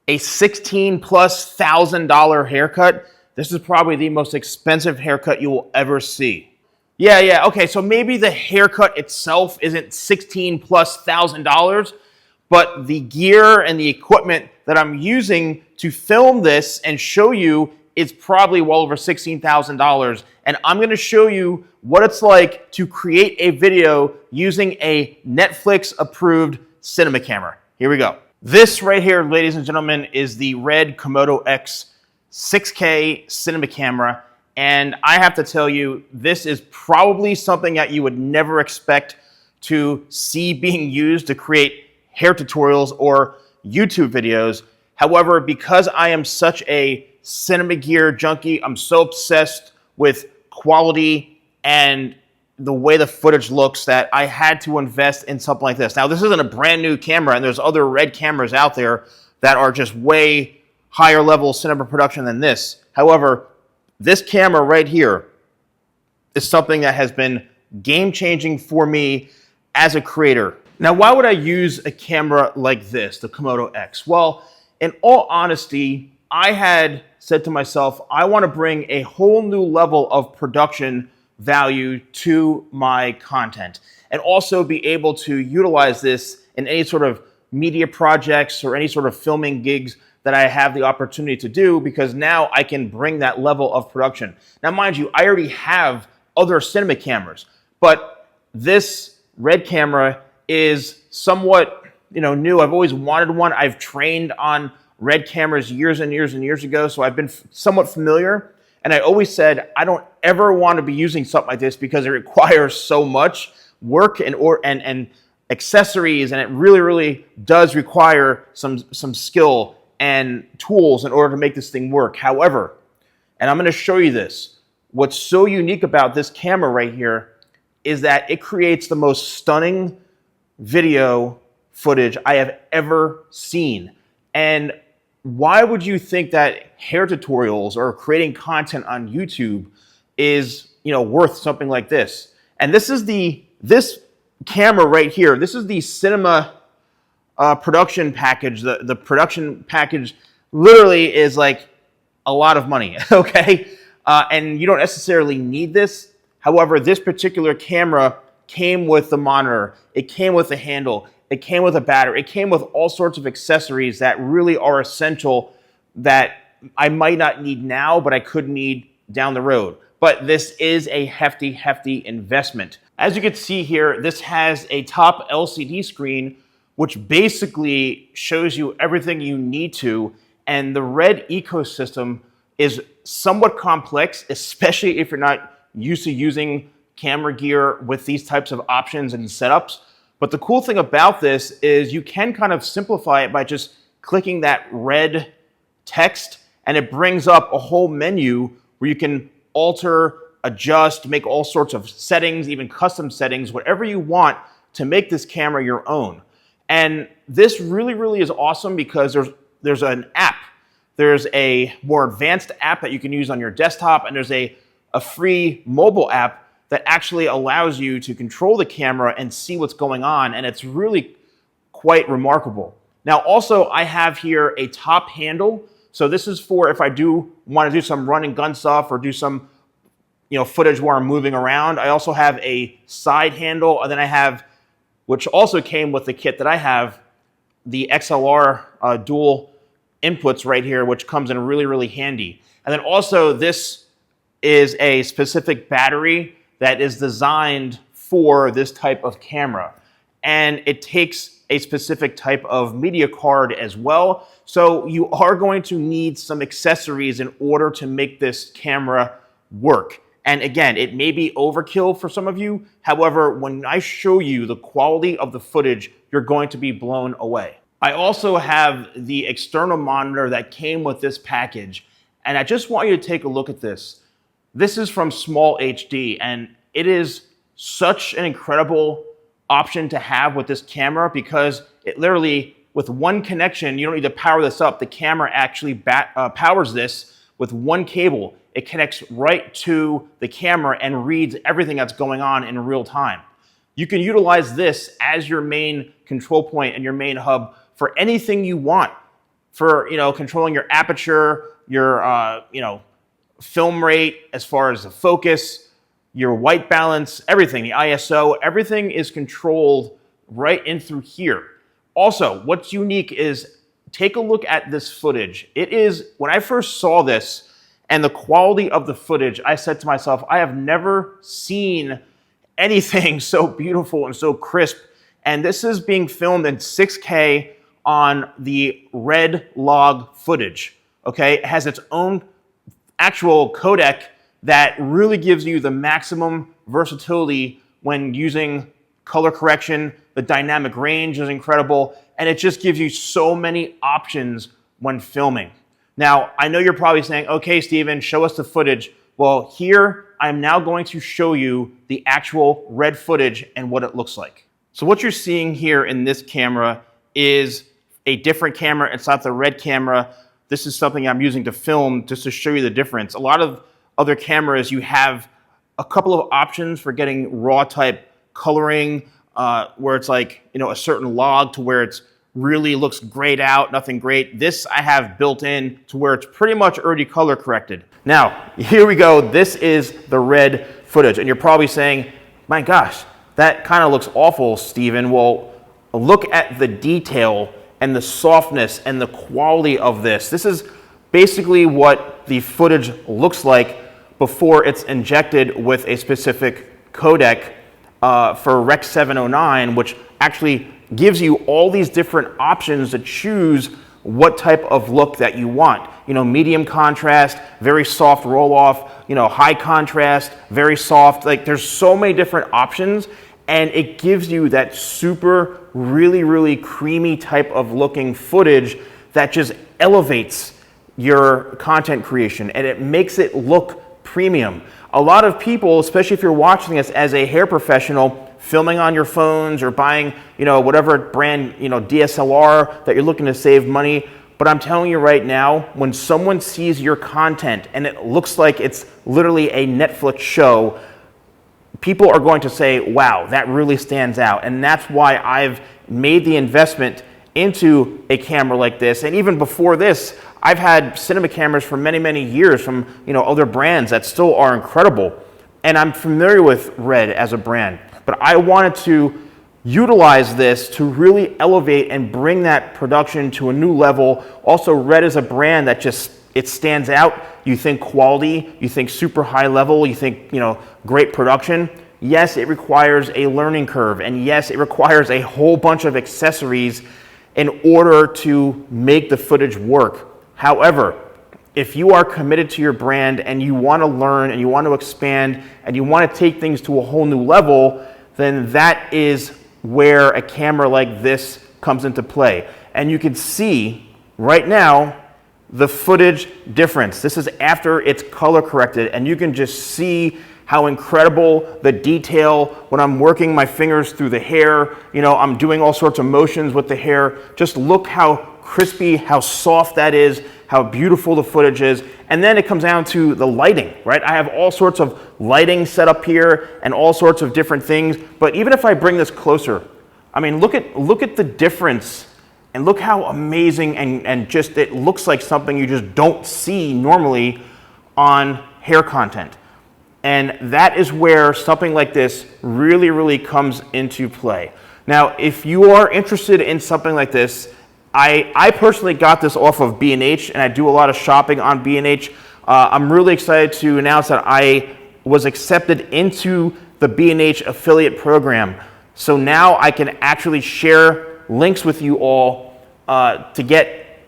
a $16,000+ haircut. This is probably the most expensive haircut you will ever see. Yeah, okay, so maybe the haircut itself isn't $16,000+, but the gear and the equipment that I'm using to film this and show you is probably well over $16,000. And I'm gonna show you what it's like to create a video using a Netflix-approved cinema camera. Here we go. This right here, ladies and gentlemen, is the RED Komodo X 6K cinema camera. And I have to tell you, this is probably something that you would never expect to see being used to create hair tutorials or YouTube videos. However, because I am such a cinema gear junkie, I'm so obsessed with quality and the way the footage looks that I had to invest in something like this. Now, this isn't a brand new camera, and there's other RED cameras out there that are just way higher level cinema production than this. However, this camera right here is something that has been game-changing for me as a creator. Now, why would I use a camera like this, the Komodo X? Well, in all honesty, I had said to myself, I want to bring a whole new level of production value to my content and also be able to utilize this in any sort of media projects or any sort of filming gigs that I have the opportunity to do, because now I can bring that level of production. Now, mind you, I already have other cinema cameras, but this RED camera is somewhat, new. I've always wanted one. I've trained on RED cameras years and years and years ago, so I've been somewhat familiar. And I always said, I don't ever want to be using something like this because it requires so much work and accessories, and it really, really does require some skill and tools in order to make this thing work. However, and I'm going to show you this, what's so unique about this camera right here is that it creates the most stunning video footage I have ever seen. And why would you think that hair tutorials or creating content on YouTube is, worth something like this? And this camera right here, this is the cinema production package. The production package literally is like a lot of money, okay? And you don't necessarily need this. However, this particular camera came with the monitor, it came with the handle, it came with a battery, it came with all sorts of accessories that really are essential that I might not need now, but I could need down the road. But this is a hefty, hefty investment. As you can see here, this has a top LCD screen which basically shows you everything you need to. And the RED ecosystem is somewhat complex, especially if you're not used to using camera gear with these types of options and setups. But the cool thing about this is you can kind of simplify it by just clicking that red text, and it brings up a whole menu where you can alter, adjust, make all sorts of settings, even custom settings, whatever you want to make this camera your own. And this really, really is awesome because there's an app. There's a more advanced app that you can use on your desktop, and there's a free mobile app that actually allows you to control the camera and see what's going on, and it's really quite remarkable. Now, also, I have here a top handle. So this is for if I do want to do some run and gun stuff or do some footage where I'm moving around. I also have a side handle, and then I have, which also came with the kit that I have, the XLR dual inputs right here, which comes in really, really handy. And then also this is a specific battery that is designed for this type of camera. And it takes a specific type of media card as well. So you are going to need some accessories in order to make this camera work. And again, it may be overkill for some of you. However, when I show you the quality of the footage, you're going to be blown away. I also have the external monitor that came with this package. And I just want you to take a look at this. This is from Small HD, and it is such an incredible option to have with this camera because it literally, with one connection, you don't need to power this up. The camera actually powers this with one cable. It connects right to the camera and reads everything that's going on in real time. You can utilize this as your main control point and your main hub for anything you want for, controlling your aperture, your, film rate, as far as the focus, your white balance, everything, the ISO, everything is controlled right in through here. Also, what's unique is take a look at this footage. It is, when I first saw this and the quality of the footage, I said to myself, I have never seen anything so beautiful and so crisp. And this is being filmed in 6K on the RED log footage, okay? It has its own actual codec that really gives you the maximum versatility when using color correction. The dynamic range is incredible, and it just gives you so many options when filming. Now, I know you're probably saying, okay, Steven, show us the footage. Well, here, I'm now going to show you the actual RED footage and what it looks like. So what you're seeing here in this camera is a different camera. It's not the RED camera. This is something I'm using to film just to show you the difference. A lot of other cameras, you have a couple of options for getting raw type coloring, where it's like, a certain log to where it's really looks grayed out, nothing great. This I have built in to where it's pretty much already color corrected. Now, here we go. This is the RED footage. And you're probably saying, my gosh, that kind of looks awful, Steven. Well, look at the detail and the softness and the quality of this. This is basically what the footage looks like before it's injected with a specific codec for Rec 709, which actually gives you all these different options to choose what type of look that you want. Medium contrast, very soft roll off, high contrast, very soft. Like, there's so many different options, and it gives you that super, really, really creamy type of looking footage that just elevates your content creation, and it makes it look premium. A lot of people, especially if you're watching this as a hair professional, filming on your phones or buying, whatever brand, DSLR that you're looking to save money. But I'm telling you right now, when someone sees your content and it looks like it's literally a Netflix show, people are going to say, wow, that really stands out. And that's why I've made the investment into a camera like this. And even before this, I've had cinema cameras for many, many years from, other brands that still are incredible. And I'm familiar with RED as a brand. But I wanted to utilize this to really elevate and bring that production to a new level. Also, RED is a brand that it stands out. You think quality, you think super high level, you think, great production. Yes, it requires a learning curve, and yes, it requires a whole bunch of accessories in order to make the footage work. However, if you are committed to your brand and you want to learn and you want to expand and you want to take things to a whole new level, then that is where a camera like this comes into play. And you can see right now the footage difference. This is after it's color corrected, and you can just see how incredible the detail when I'm working my fingers through the hair. I'm doing all sorts of motions with the hair. Just look how crispy, how soft that is, how beautiful the footage is. And then it comes down to the lighting, right? I have all sorts of lighting set up here and all sorts of different things. But even if I bring this closer, look at the difference, and look how amazing and just it looks like something you just don't see normally on hair content. And that is where something like this really, really comes into play. Now, if you are interested in something like this, I personally got this off of B&H, and I do a lot of shopping on B&H. I'm really excited to announce that I was accepted into the B&H affiliate program. So now I can actually share links with you all to get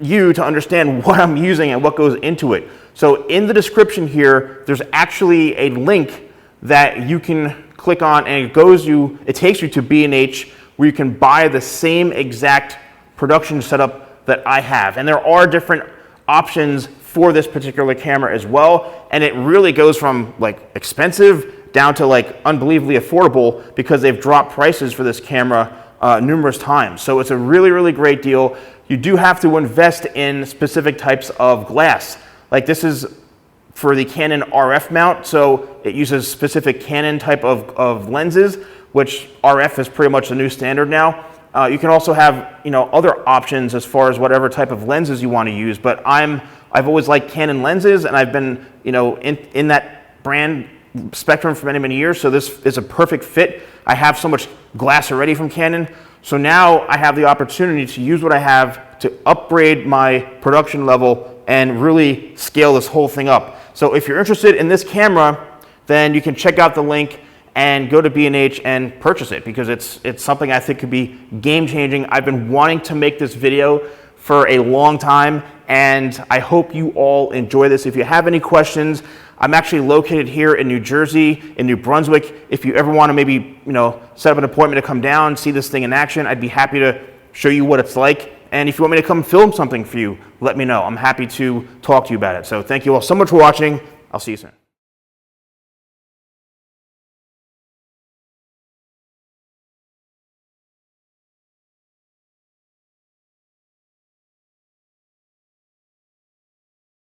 you to understand what I'm using and what goes into it. So in the description here, there's actually a link that you can click on, and it takes you to B&H, where you can buy the same exact production setup that I have. And there are different options for this particular camera as well. And it really goes from like expensive down to like unbelievably affordable, because they've dropped prices for this camera numerous times. So it's a really, really great deal. You do have to invest in specific types of glass. Like this is for the Canon RF mount, so it uses specific Canon type of lenses, which RF is pretty much the new standard now. You can also have, other options as far as whatever type of lenses you want to use. But I've always liked Canon lenses, and I've been, in that brand spectrum for many, many years. So this is a perfect fit. I have so much glass already from Canon. So now I have the opportunity to use what I have to upgrade my production level and really scale this whole thing up. So if you're interested in this camera, then you can check out the link and go to B&H and purchase it, because it's something I think could be game changing. I've been wanting to make this video for a long time, and I hope you all enjoy this. If you have any questions, I'm actually located here in New Jersey, in New Brunswick. If you ever want to maybe, set up an appointment to come down, see this thing in action, I'd be happy to show you what it's like. And if you want me to come film something for you, let me know. I'm happy to talk to you about it. So thank you all so much for watching. I'll see you soon.